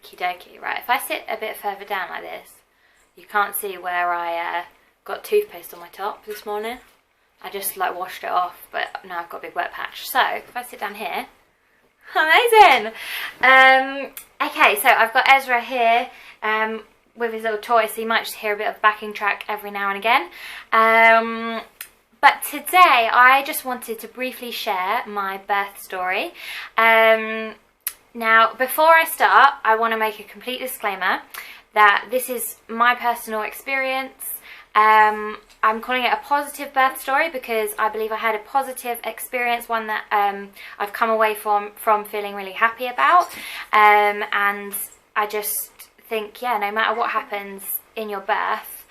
Okie dokie. Right, if I sit a bit further down like this, you can't see where I got toothpaste on my top this morning. I just like washed it off, but now I've got a big wet patch. So if I sit down here, amazing. Okay, so I've got Ezra here with his little toy, so you might just hear a bit of backing track every now and again. But today I just wanted to briefly share my birth story. Now, before I start, I want to make a complete disclaimer that this is my personal experience. I'm calling it a positive birth story because I believe I had a positive experience, one that I've come away from feeling really happy about. And I just think, yeah, no matter what happens in your birth,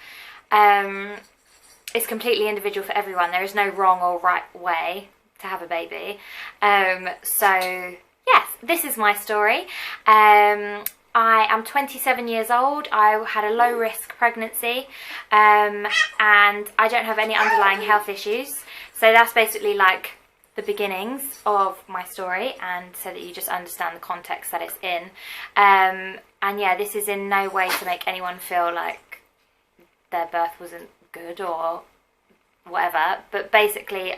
it's completely individual for everyone. There is no wrong or right way to have a baby. So yes, this is my story. I am 27 years old. I had a low risk pregnancy, and I don't have any underlying health issues. So that's basically like the beginnings of my story, and so that you just understand the context that it's in. And yeah, this is in no way to make anyone feel like their birth wasn't good or whatever, but basically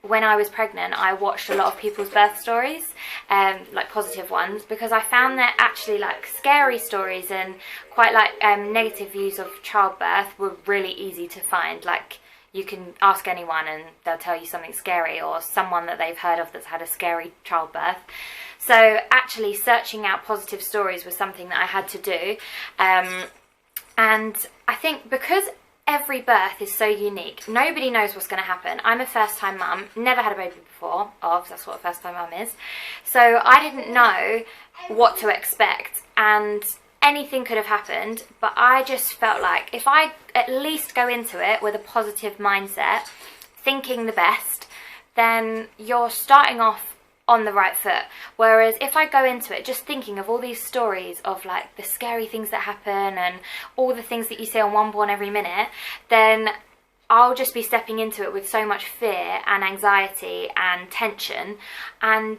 when I was pregnant, I watched a lot of people's birth stories, like positive ones, because I found that actually like scary stories and quite like negative views of childbirth were really easy to find. Like you can ask anyone and they'll tell you something scary or someone that they've heard of that's had a scary childbirth. So actually searching out positive stories was something that I had to do. And I think because every birth is so unique, nobody knows what's going to happen. I'm a first time mum, never had a baby before, that's what a first time mum is. So I didn't know what to expect and anything could have happened, but I just felt like if I at least go into it with a positive mindset, thinking the best, then you're starting off on the right foot. Whereas if I go into it just thinking of all these stories of like the scary things that happen and all the things that you see on One Born Every Minute, then I'll just be stepping into it with so much fear and anxiety and tension, and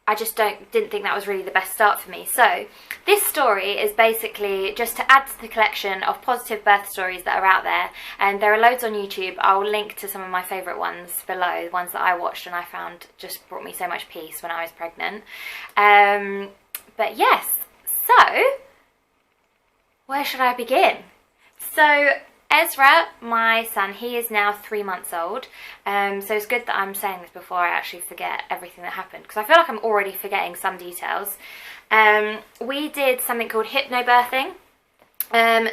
I just didn't think that was really the best start for me. So this story is basically just to add to the collection of positive birth stories that are out there, and there are loads on YouTube. I'll link to some of my favourite ones below, the ones that I watched and I found just brought me so much peace when I was pregnant. But yes, so where should I begin? So Ezra, my son, he is now 3 months old, so it's good that I'm saying this before I actually forget everything that happened, because I feel like I'm already forgetting some details. We did something called hypnobirthing.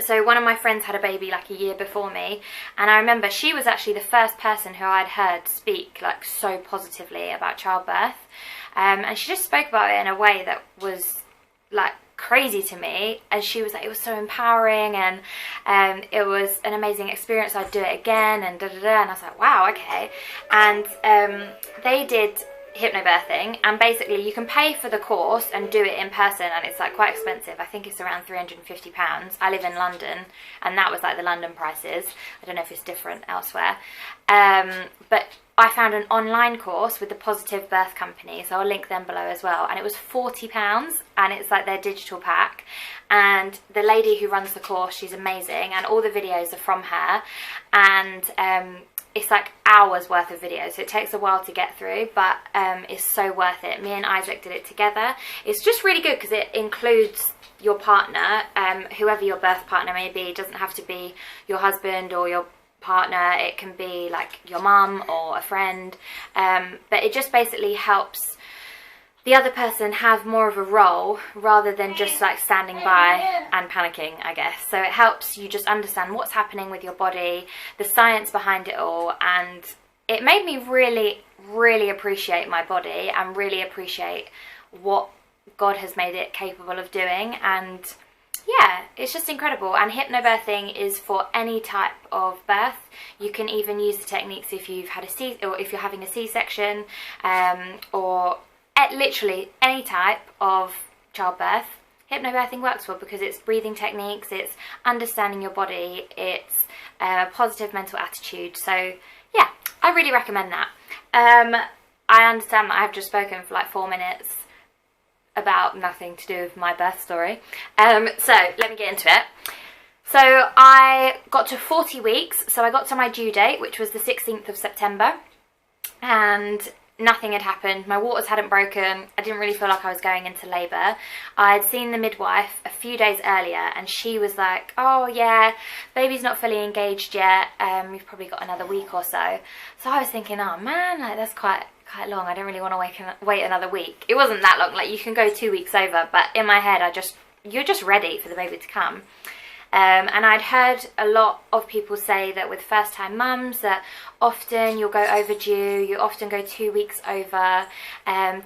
So one of my friends had a baby like a year before me, and I remember she was actually the first person who I'd heard speak like so positively about childbirth, and she just spoke about it in a way that was like crazy to me, and she was like, it was so empowering, and it was an amazing experience, I'd do it again, and and I was like, wow, okay. And they did hypnobirthing, and basically you can pay for the course and do it in person, and it's like quite expensive. I think it's around £350. I live in London, and that was like the London prices. I don't know if it's different elsewhere, but I found an online course with the Positive Birth Company, so I'll link them below as well, and it was £40, and it's like their digital pack, and the lady who runs the course, she's amazing, and all the videos are from her, and it's like hours worth of videos, so it takes a while to get through, but it's so worth it. Me and Isaac did it together. It's just really good because it includes your partner, whoever your birth partner may be. It doesn't have to be your husband or your partner, it can be like your mum or a friend, but it just basically helps the other person have more of a role rather than just like standing by and panicking, I guess. So it helps you just understand what's happening with your body, the science behind it all, and it made me really appreciate my body and really appreciate what God has made it capable of doing. And yeah, it's just incredible. And hypnobirthing is for any type of birth. You can even use the techniques if you've had or if you're having a C-section, or at literally any type of childbirth. Hypnobirthing works for, because it's breathing techniques, it's understanding your body, it's a positive mental attitude. So yeah, I really recommend that. I understand that I've just spoken for like 4 minutes. about nothing to do with my birth story. So let me get into it. So I got to 40 weeks, so I got to my due date, which was the 16th of September, and nothing had happened. My waters hadn't broken. I didn't really feel like I was going into labour. I had seen the midwife a few days earlier, and she was like, oh yeah, baby's not fully engaged yet, we've probably got another week or so. So I was thinking, oh man, like that's quite long. I don't really want to wait another week. It wasn't that long, like you can go 2 weeks over, but in my head you're just ready for the baby to come. And I'd heard a lot of people say that with first time mums that often you'll go overdue, you often go 2 weeks over,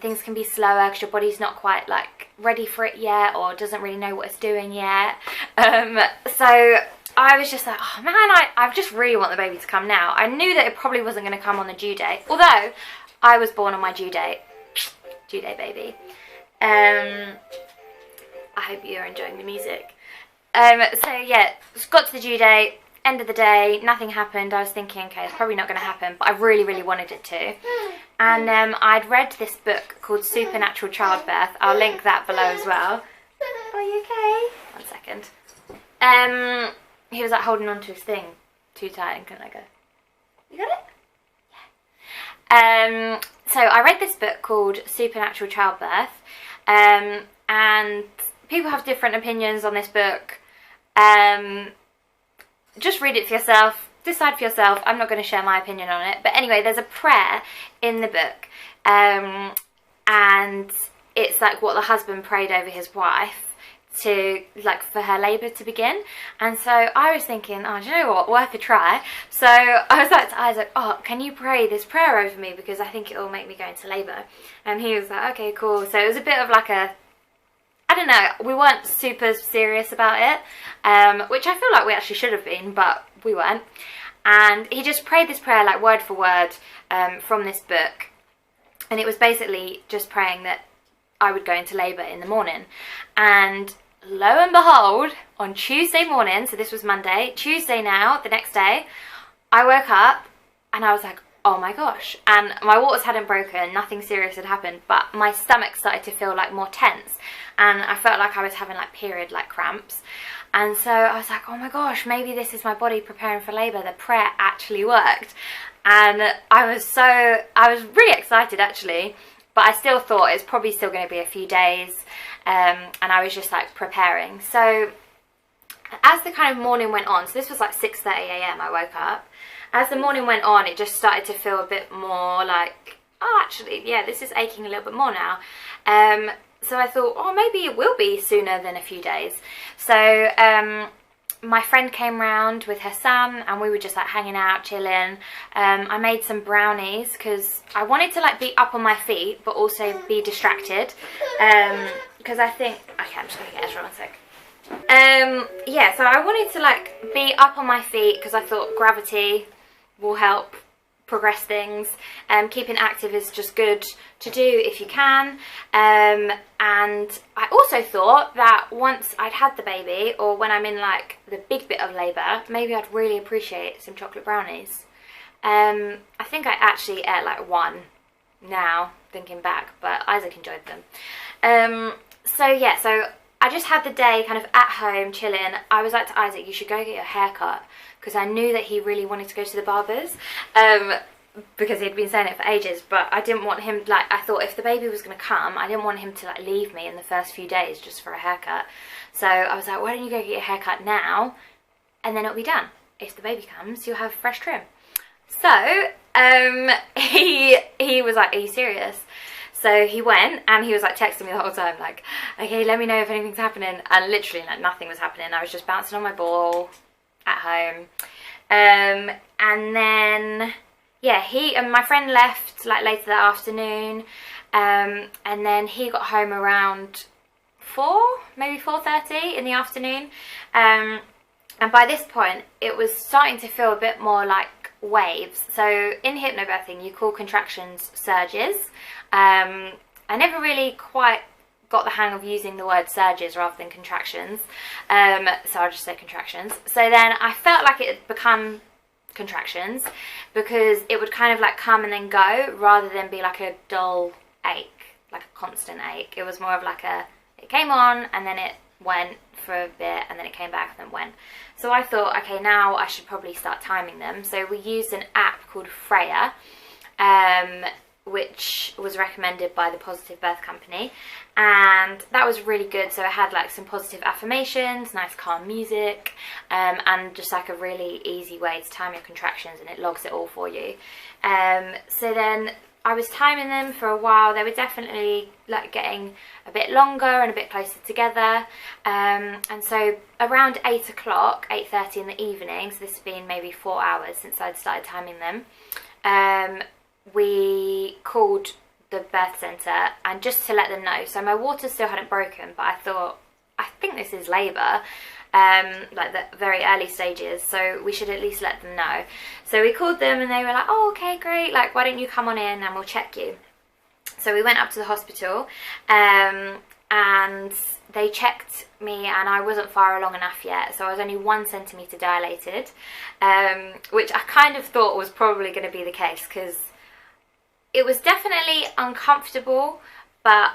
things can be slower because your body's not quite like ready for it yet or doesn't really know what it's doing yet. So I was just like, oh man, I just really want the baby to come now. I knew that it probably wasn't going to come on the due date, although I was born on my due date baby. I hope you're enjoying the music. So yeah, got to the due date, end of the day, nothing happened. I was thinking, okay, it's probably not going to happen, but I really, really wanted it to. And I'd read this book called Supernatural Childbirth. I'll link that below as well. Are you okay? 1 second. He was like holding on to his thing too tight and couldn't let go. You got it? Yeah. So I read this book called Supernatural Childbirth, and people have different opinions on this book. Just read it for yourself, decide for yourself. I'm not going to share my opinion on it, but anyway, there's a prayer in the book, and it's like what the husband prayed over his wife to, like, for her labour to begin. And so I was thinking, oh, do you know what, worth a try. So I was like to Isaac, oh, can you pray this prayer over me, because I think it will make me go into labour. And he was like, okay, cool. So it was a bit of like a, I don't know, we weren't super serious about it, which I feel like we actually should have been, but we weren't. And he just prayed this prayer like word for word from this book. And it was basically just praying that I would go into labour in the morning. And lo and behold, on Tuesday morning, so this was Monday, Tuesday now, the next day, I woke up and I was like, oh my gosh. And my waters hadn't broken, nothing serious had happened, but my stomach started to feel like more tense. And I felt like I was having like period like cramps. And so I was like, oh my gosh, maybe this is my body preparing for labour. The prayer actually worked. And I was really excited actually, but I still thought it's probably still going to be a few days. And I was just like preparing. So as the kind of morning went on, so this was like 6:30 a.m. I woke up. As the morning went on, it just started to feel a bit more like, oh, actually, yeah, this is aching a little bit more now. So I thought, oh, maybe it will be sooner than a few days. So my friend came round with her son and we were just like hanging out, chilling. I made some brownies because I wanted to like be up on my feet but also be distracted. Because I think, okay, I'm just going to get Ezra 1 sec. Yeah, so I wanted to like be up on my feet because I thought gravity will help progress things. Keeping active is just good to do if you can. And I also thought that once I'd had the baby, or when I'm in like the big bit of labour, maybe I'd really appreciate some chocolate brownies. I think I actually ate like one now, thinking back, but Isaac enjoyed them. So yeah, so I just had the day kind of at home chilling. I was like to Isaac, you should go get your hair cut, because I knew that he really wanted to go to the barber's, because he'd been saying it for ages, but I didn't want him, like, I thought if the baby was going to come, I didn't want him to like leave me in the first few days just for a haircut. So I was like, why don't you go get your haircut now, and then it'll be done. If the baby comes, you'll have fresh trim. So he was like, are you serious? So he went and he was like texting me the whole time like, okay, let me know if anything's happening. And literally like nothing was happening. I was just bouncing on my ball at home. And then, yeah, he and my friend left like later that afternoon. And then he got home around 4, maybe 4:30 in the afternoon. And by this point, it was starting to feel a bit more like waves. So in hypnobirthing, you call contractions surges. I never really quite got the hang of using the word surges rather than contractions, so I'll just say contractions. So then I felt like it had become contractions because it would kind of like come and then go rather than be like a dull ache, like a constant ache. It was more of like it came on and then it went for a bit and then it came back and then went. So I thought, okay, now I should probably start timing them. So we used an app called Freya, which was recommended by the Positive Birth Company, and that was really good. So it had like some positive affirmations, nice calm music, and just like a really easy way to time your contractions, and it logs it all for you. So then I was timing them for a while. They were definitely like getting a bit longer and a bit closer together, and so around 8 o'clock, 8:30 in the evening, so this has been maybe 4 hours since I'd started timing them, we called the birth centre, and just to let them know, so my water still hadn't broken, but I thought, I think this is labour, like the very early stages, so we should at least let them know. So we called them and they were like, oh, okay, great, like why don't you come on in and we'll check you. So we went up to the hospital, and they checked me, and I wasn't far along enough yet, so I was only 1 centimetre dilated, which I kind of thought was probably going to be the case, because it was definitely uncomfortable, but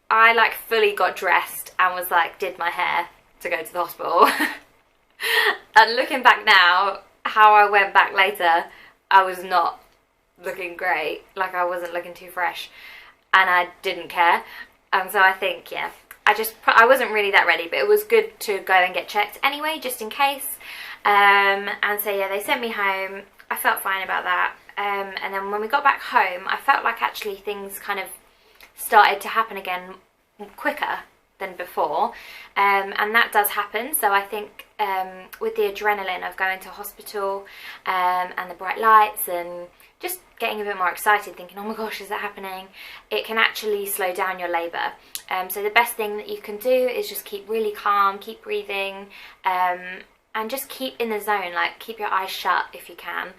I like fully got dressed and was like, did my hair to go to the hospital. And looking back now, how I went back later, I was not looking great, like I wasn't looking too fresh, and I didn't care. So I think, yeah, I wasn't really that ready, but it was good to go and get checked anyway, just in case. And so yeah, they sent me home. I felt fine about that. And then when we got back home, I felt like actually things kind of started to happen again quicker than before, and that does happen. So I think with the adrenaline of going to hospital, and the bright lights and just getting a bit more excited, thinking, oh my gosh, is that happening, it can actually slow down your labour. So the best thing that you can do is just keep really calm, keep breathing, and just keep in the zone, like keep your eyes shut if you can,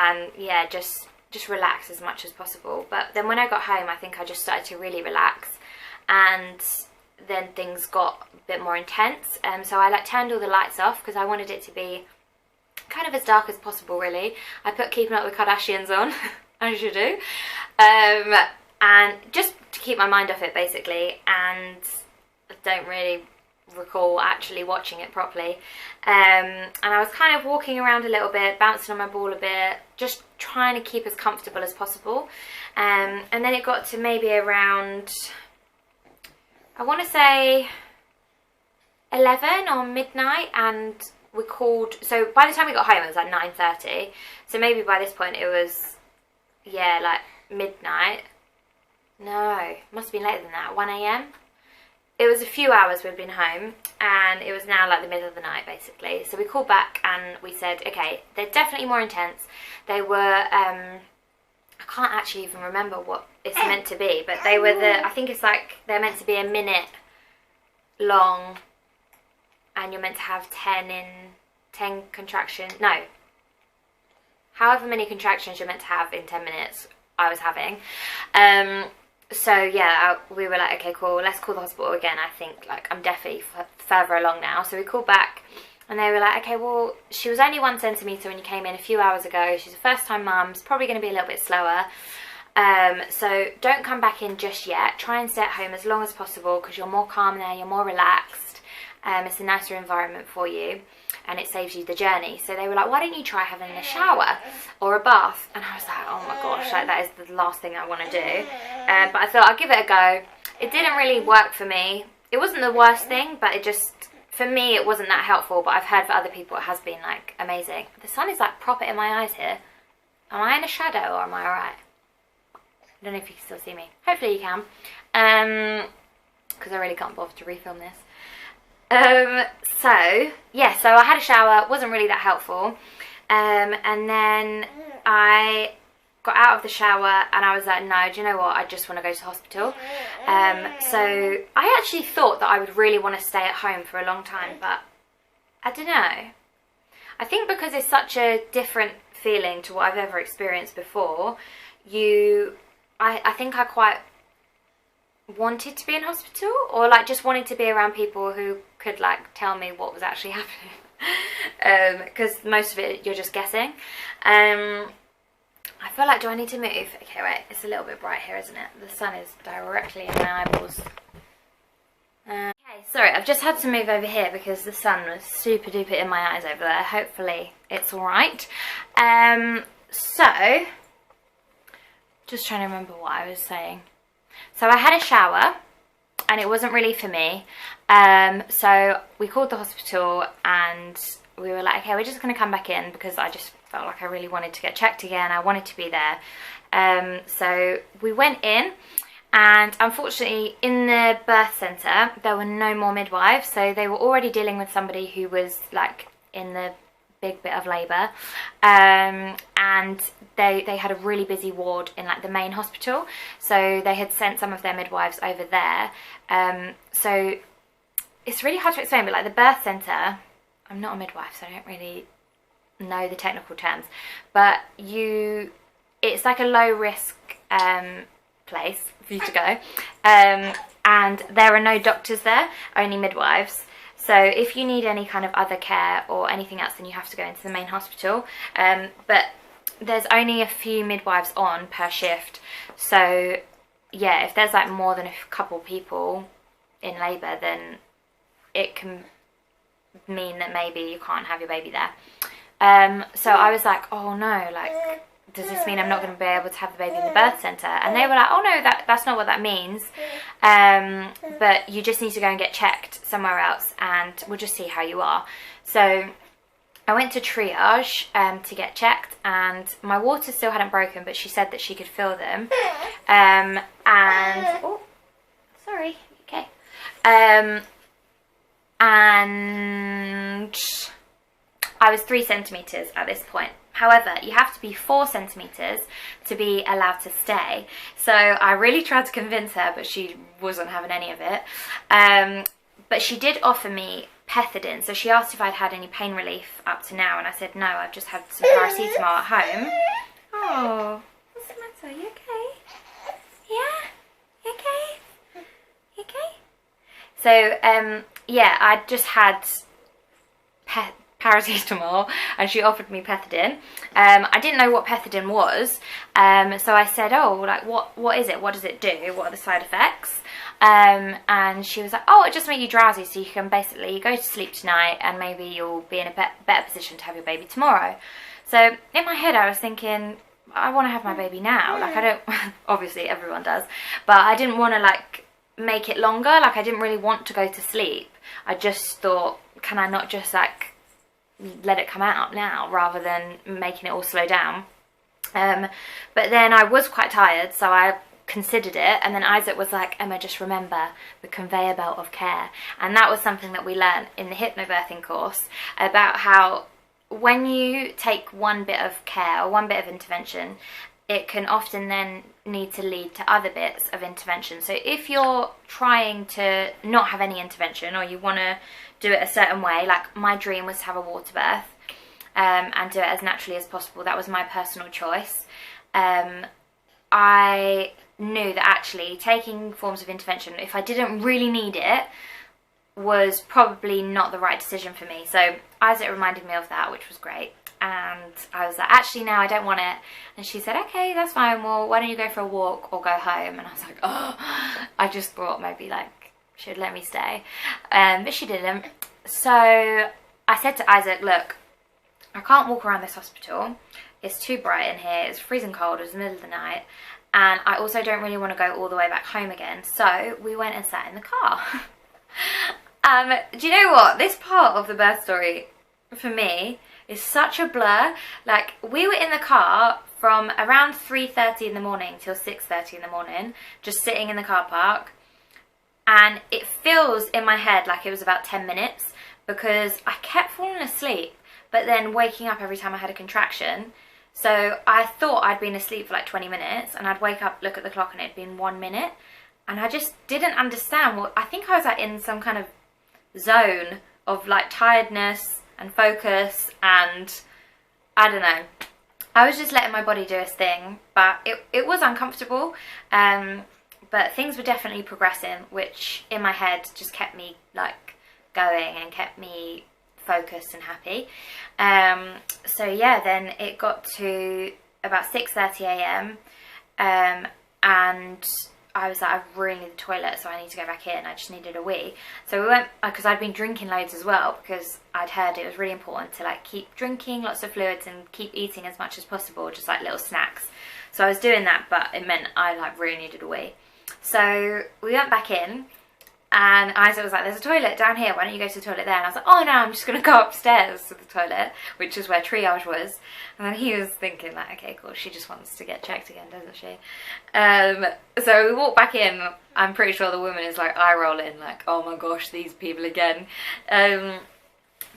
and yeah, just relax as much as possible. But then when I got home, I think I just started to really relax, and then things got a bit more intense. So I like turned all the lights off because I wanted it to be kind of as dark as possible, really. I put Keeping Up with the Kardashians on, as you do, and just to keep my mind off it basically, and I don't really recall actually watching it properly, and I was kind of walking around a little bit, bouncing on my ball a bit, just trying to keep as comfortable as possible, and then it got to maybe around, I want to say 11 or midnight, and we called, so by the time we got home it was like 9:30, so maybe by this point it was, yeah, like midnight. No, must have been later than that, 1 AM. It was a few hours we'd been home, and it was now like the middle of the night basically. So we called back and we said, okay, they're definitely more intense. They were, I can't actually even remember what it's meant to be, but they were I think it's like, they're meant to be a minute long, and you're meant to have 10 contractions, no, however many contractions you're meant to have in 10 minutes, I was having. So yeah, we were like, okay, cool, let's call the hospital again. I think like I'm definitely further along now. So we called back and they were like, okay, well, she was only 1 centimetre when you came in a few hours ago. She's a first time mum, it's probably going to be a little bit slower. So don't come back in just yet. Try and stay at home as long as possible because you're more calm there, you're more relaxed. It's a nicer environment for you, and it saves you the journey. So they were like, why don't you try having a shower or a bath? And I was like, oh my gosh, like that is the last thing I want to do. But I thought I'll give it a go. It didn't really work for me. It wasn't the worst thing, but it just, for me, it wasn't that helpful. But I've heard for other people it has been like amazing. The sun is like proper in my eyes here. Am I in a shadow or am I alright? I don't know if you can still see me. Hopefully you can. Because I really can't bother to refilm this. So yeah, so I had a shower, wasn't really that helpful, and then I got out of the shower and I was like, no, do you know what, I just want to go to hospital. So I actually thought that I would really want to stay at home for a long time, but I don't know, I think because it's such a different feeling to what I've ever experienced before, I think I quite wanted to be in hospital, or like just wanted to be around people who could like tell me what was actually happening, because most of it you're just guessing. I feel like, do I need to move? Okay, wait, it's a little bit bright here, isn't it? The sun is directly in my eyeballs. Okay, sorry, I've just had to move over here because the sun was super duper in my eyes over there. Hopefully it's alright. So, just trying to remember what I was saying. So I had a shower and it wasn't really for me. So we called the hospital and we were like, okay, we're just going to come back in because I just felt like I really wanted to get checked again. I wanted to be there. So we went in, and unfortunately in the birth centre there were no more midwives, so they were already dealing with somebody who was like in the big bit of labour, and they had a really busy ward in like the main hospital, so they had sent some of their midwives over there. So it's really hard to explain, but like the birth centre, I'm not a midwife so I don't really know the technical terms, but it's like a low risk place for you to go, and there are no doctors there, only midwives. So if you need any kind of other care or anything else, then you have to go into the main hospital. But there's only a few midwives on per shift. So yeah, if there's like more than a couple people in labour, then it can mean that maybe you can't have your baby there. So I was like, oh no, like, does this mean I'm not going to be able to have the baby in the birth centre? And they were like, oh no, that's not what that means. But you just need to go and get checked somewhere else and we'll just see how you are. So I went to Triage to get checked, and my waters still hadn't broken, but she said that she could feel them. And, oh, sorry, okay. And I was 3 centimetres at this point. However, you have to be 4 centimetres to be allowed to stay. So I really tried to convince her, but she wasn't having any of it. But she did offer me pethidine. So she asked if I'd had any pain relief up to now, and I said no, I've just had some paracetamol at home. Oh, what's the matter? You okay? Yeah? You okay? You okay? So, yeah, I just had paracetamol and she offered me pethidine. I didn't know what pethidine was, so I said, oh, like what is it? What does it do? What are the side effects? And she was like, oh, it just makes you drowsy, so you can basically go to sleep tonight and maybe you'll be in a better position to have your baby tomorrow. So in my head I was thinking, I want to have my baby now. Like, I don't, obviously everyone does, but I didn't want to like make it longer. Like, I didn't really want to go to sleep. I just thought, can I not just like let it come out now rather than making it all slow down? But then I was quite tired, so I considered it, and then Isaac was like, Emma, just remember the conveyor belt of care. And that was something that we learned in the hypnobirthing course, about how when you take one bit of care or one bit of intervention, it can often then need to lead to other bits of intervention. So if you're trying to not have any intervention, or you want to do it a certain way, like my dream was to have a water birth and do it as naturally as possible. That was my personal choice. I knew that actually taking forms of intervention, if I didn't really need it, was probably not the right decision for me. So Isaac reminded me of that, which was great. And I was like, actually, no, I don't want it. And she said, okay, that's fine. Well, why don't you go for a walk or go home? And I was like, oh, I just thought maybe like she'd let me stay. But she didn't. So I said to Isaac, look, I can't walk around this hospital. It's too bright in here. It's freezing cold. It was the middle of the night. And I also don't really want to go all the way back home again. So we went and sat in the car. Do you know what? This part of the birth story, for me, is such a blur. Like, we were in the car from around 3:30 in the morning till 6:30 in the morning, just sitting in the car park. And it feels in my head like it was about 10 minutes because I kept falling asleep, but then waking up every time I had a contraction. So I thought I'd been asleep for like 20 minutes, and I'd wake up, look at the clock, and it'd been 1 minute. And I just didn't understand what, I think I was like in some kind of zone of like tiredness and focus, and I don't know. I was just letting my body do its thing, but it was uncomfortable. But things were definitely progressing, which in my head just kept me like going and kept me focused and happy. So yeah, then it got to about 6:30 a.m. And I was like, I really need the toilet, so I need to go back in. I just needed a wee. So we went, because I'd been drinking loads as well, because I'd heard it was really important to like keep drinking lots of fluids and keep eating as much as possible, just like little snacks. So I was doing that, but it meant I like really needed a wee. So we went back in, and Isaac was like, there's a toilet down here, why don't you go to the toilet there? And I was like, oh no, I'm just going to go upstairs to the toilet, which is where triage was. And then he was thinking like, okay, cool, she just wants to get checked again, doesn't she? So we walked back in. I'm pretty sure the woman is like eye rolling, like, oh my gosh, these people again. But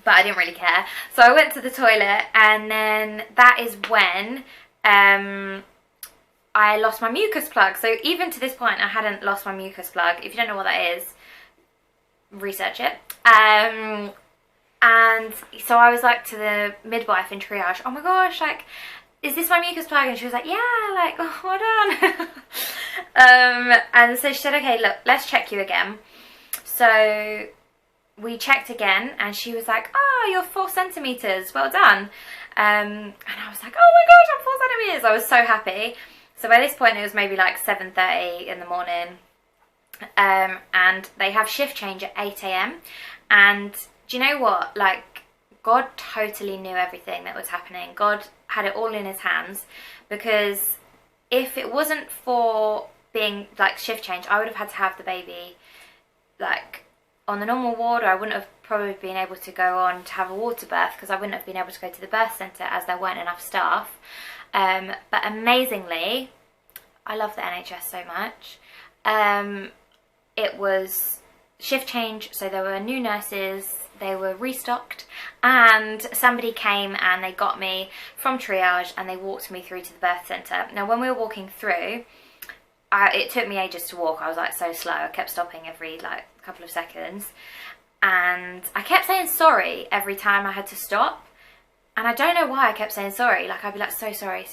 I didn't really care. So I went to the toilet, and then that is when I lost my mucus plug. So even to this point, I hadn't lost my mucus plug. If you don't know what that is, research it. And so I was like to the midwife in triage, oh my gosh, like, is this my mucus plug? And she was like, yeah, like, oh, well done. And so she said, okay, look, let's check you again. So we checked again, and she was like, oh, you're 4 centimeters, well done. And I was like, oh my gosh, I'm 4 centimeters. I was so happy. So by this point, it was maybe like 7:30 in the morning. And they have shift change at 8 a.m. And do you know what? Like, God totally knew everything that was happening. God had it all in his hands, because if it wasn't for being like shift change, I would have had to have the baby like on the normal ward, or I wouldn't have probably been able to go on to have a water birth, because I wouldn't have been able to go to the birth centre as there weren't enough staff. But amazingly, I love the NHS so much. It was shift change, so there were new nurses, they were restocked, and somebody came and they got me from triage and they walked me through to the birth centre. Now when we were walking through, it took me ages to walk. I was like so slow, I kept stopping every like couple of seconds, and I kept saying sorry every time I had to stop. And I don't know why I kept saying sorry. Like, I'd be like, so sorry,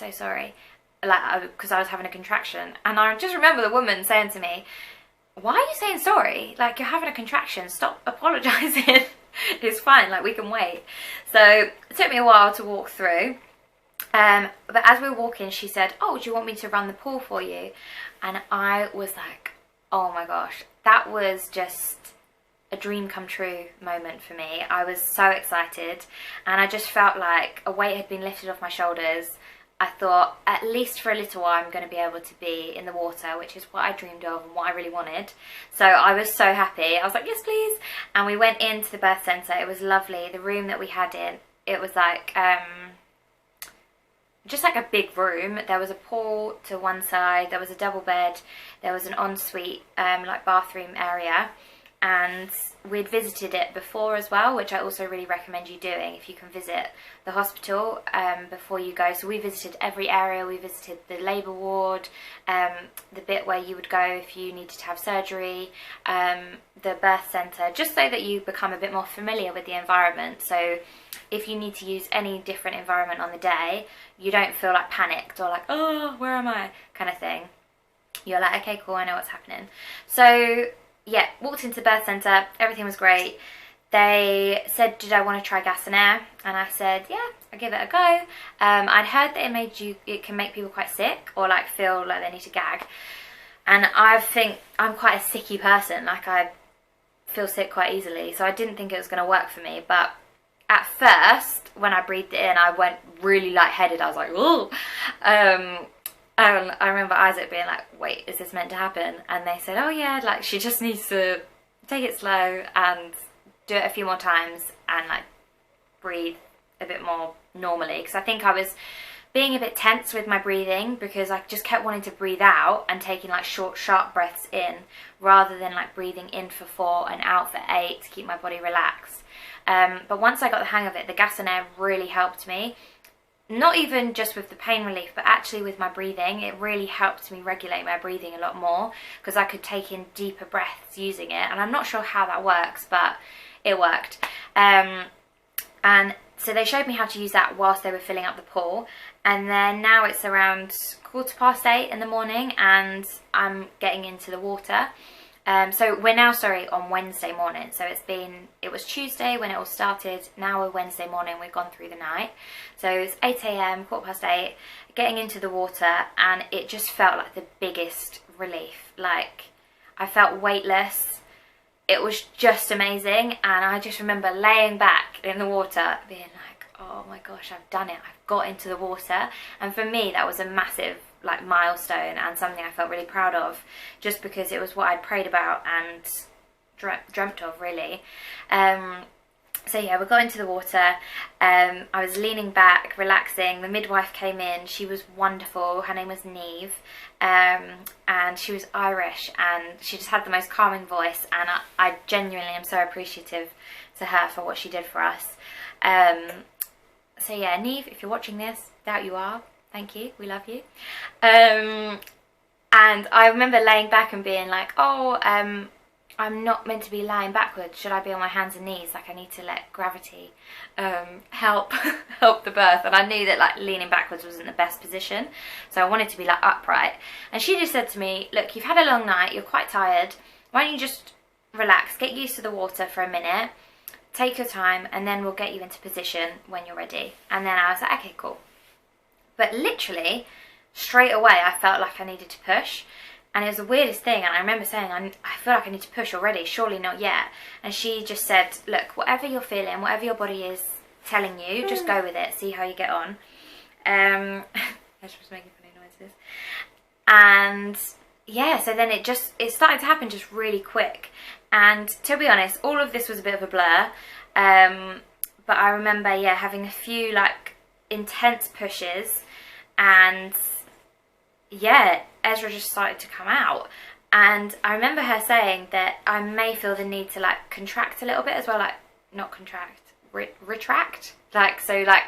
like, because I was having a contraction. And I just remember the woman saying to me, why are you saying sorry? Like, you're having a contraction, stop apologising. It's fine, like, we can wait. So it took me a while to walk through. But as we were walking, she said, oh, do you want me to run the pool for you? And I was like, oh my gosh, that was just a dream come true moment for me. I was so excited, and I just felt like a weight had been lifted off my shoulders. I thought, at least for a little while, I'm going to be able to be in the water, which is what I dreamed of and what I really wanted. So I was so happy. I was like, yes, please. And we went into the birth centre. It was lovely. The room that we had in, it was like just like a big room. There was a pool to one side, there was a double bed, there was an ensuite like bathroom area, and we'd visited it before as well, which I also really recommend you doing if you can visit the hospital before you go. So we visited every area. We visited the labour ward, the bit where you would go if you needed to have surgery, the birth centre, just so that you become a bit more familiar with the environment. So if you need to use any different environment on the day, you don't feel like panicked or like, oh, where am I, kind of thing. You're like, okay, cool, I know what's happening. So yeah, walked into the birth centre, everything was great. They said, did I want to try gas and air? And I said, yeah, I'll give it a go. I'd heard that it can make people quite sick, or like feel like they need to gag. And I think I'm quite a sicky person, like I feel sick quite easily, so I didn't think it was going to work for me. But at first, when I breathed it in, I went really lightheaded. I was like, ooh. I remember Isaac being like, wait, is this meant to happen? And they said, oh yeah, like she just needs to take it slow and do it a few more times and like breathe a bit more normally. Because I think I was being a bit tense with my breathing, because I just kept wanting to breathe out and taking like short, sharp breaths in, rather than like breathing in for 4 and out for 8 to keep my body relaxed. But once I got the hang of it, the gas and air really helped me. Not even just with the pain relief, but actually with my breathing. It really helped me regulate my breathing a lot more, because I could take in deeper breaths using it. And I'm not sure how that works, but it worked. And so they showed me how to use that whilst they were filling up the pool. And then now it's around 8:15 in the morning, and I'm getting into the water. So we're now, sorry, on Wednesday morning. So it was Tuesday when it all started. Now we're Wednesday morning. We've gone through the night. So it's 8 a.m, 8:15, getting into the water, and it just felt like the biggest relief. Like, I felt weightless. It was just amazing. And I just remember laying back in the water being like, oh my gosh, I've done it. I've got into the water. And for me, that was a massive like milestone and something I felt really proud of, just because it was what I'd prayed about and dreamt of, really. So yeah, we got into the water. I was leaning back, relaxing. The midwife came in. She was wonderful. Her name was Neve, and she was Irish, and she just had the most calming voice, and I genuinely am so appreciative to her for what she did for us. So yeah, Neve, if you're watching this, doubt you are, thank you, we love you. And I remember laying back and being like, oh, I'm not meant to be lying backwards. Should I be on my hands and knees? Like, I need to let gravity help the birth. And I knew that like leaning backwards wasn't the best position, so I wanted to be like upright. And she just said to me, look, you've had a long night, you're quite tired. Why don't you just relax, get used to the water for a minute, take your time, and then we'll get you into position when you're ready. And then I was like, okay, cool. But literally straight away I felt like I needed to push. And it was the weirdest thing, and I remember saying, I feel like I need to push already, surely not yet. And she just said, look, whatever you're feeling, whatever your body is telling you, just go with it, see how you get on. I was making funny noises. And yeah, so then it started to happen just really quick. And to be honest, all of this was a bit of a blur. But I remember, yeah, having a few like intense pushes, and yeah, Ezra just started to come out. And I remember her saying that I may feel the need to like contract a little bit as well, like not contract, retract, like, so like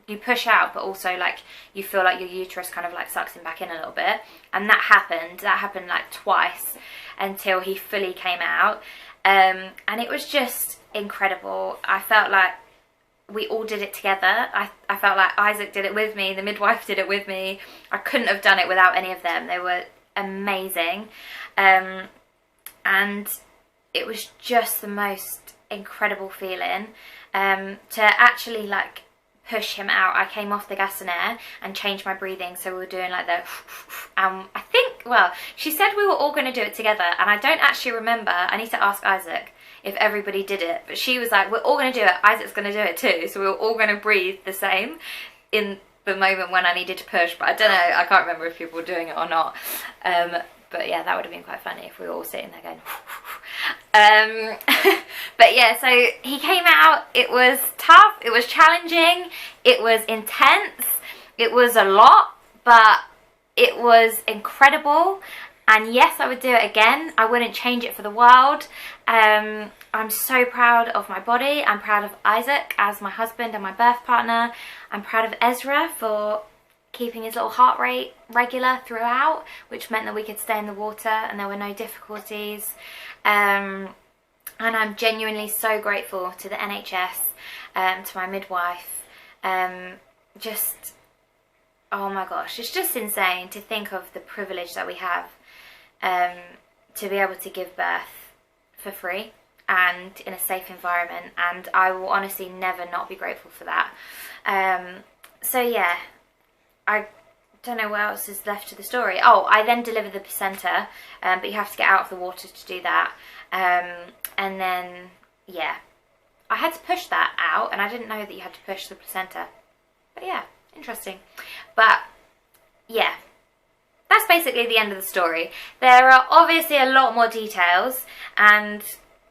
you push out but also like you feel like your uterus kind of like sucks him back in a little bit. And that happened like twice until he fully came out. And it was just incredible. I felt like we all did it together. I felt like Isaac did it with me, the midwife did it with me. I couldn't have done it without any of them. They were amazing. And it was just the most incredible feeling to actually like push him out. I came off the gas and air and changed my breathing, so we were doing like the I think, well, she said we were all going to do it together, and I don't actually remember. I need to ask Isaac if everybody did it, but she was like, we're all going to do it, Isaac's going to do it too, so we were all going to breathe the same in the moment when I needed to push. But I don't know, I can't remember if people were doing it or not. But yeah, that would have been quite funny if we were all sitting there going but yeah, so he came out. It was tough, it was challenging, it was intense, it was a lot, but it was incredible. And yes, I would do it again. I wouldn't change it for the world. I'm so proud of my body. I'm proud of Isaac as my husband and my birth partner. I'm proud of Ezra for keeping his little heart rate regular throughout, which meant that we could stay in the water and there were no difficulties. And I'm genuinely so grateful to the NHS, to my midwife. Just, oh my gosh, it's just insane to think of the privilege that we have, to be able to give birth for free and in a safe environment, and I will honestly never not be grateful for that. So yeah, I don't know what else is left to the story. Oh, I then delivered the placenta, but you have to get out of the water to do that. And then, yeah, I had to push that out, and I didn't know that you had to push the placenta. But yeah, interesting. But yeah, that's basically the end of the story. There are obviously a lot more details and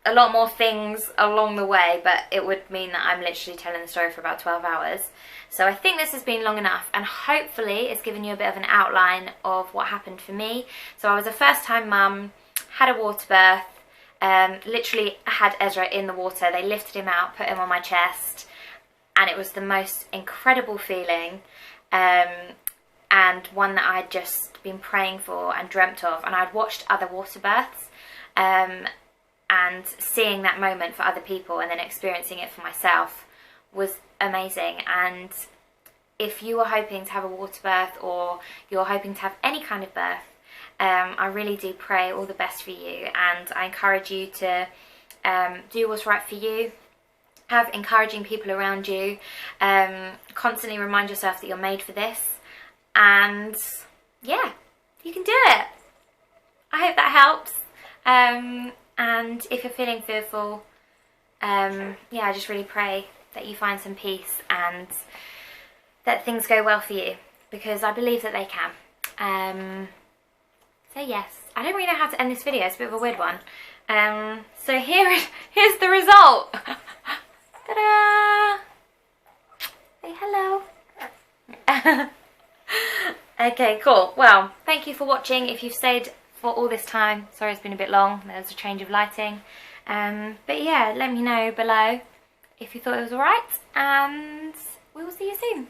a lot more things along the way, but it would mean that I'm literally telling the story for about 12 hours. So I think this has been long enough, and hopefully it's given you a bit of an outline of what happened for me. So I was a first-time mum, had a water birth, literally had Ezra in the water. They lifted him out, put him on my chest, and it was the most incredible feeling, and one that I'd just been praying for and dreamt of. And I'd watched other water births, and seeing that moment for other people and then experiencing it for myself was amazing. And if you are hoping to have a water birth, or you're hoping to have any kind of birth, I really do pray all the best for you, and I encourage you to do what's right for you. Have encouraging people around you. Constantly remind yourself that you're made for this, and yeah, you can do it. I hope that helps. And if you're feeling fearful, yeah, I just really pray that you find some peace and that things go well for you, because I believe that they can. So yes, I don't really know how to end this video. It's a bit of a weird one. So here's the result. Ta-da! Say hello. Okay, cool. Well, thank you for watching. If you've stayed for all this time, sorry it's been a bit long. There's a change of lighting. But yeah, let me know below if you thought it was alright, and we will see you soon.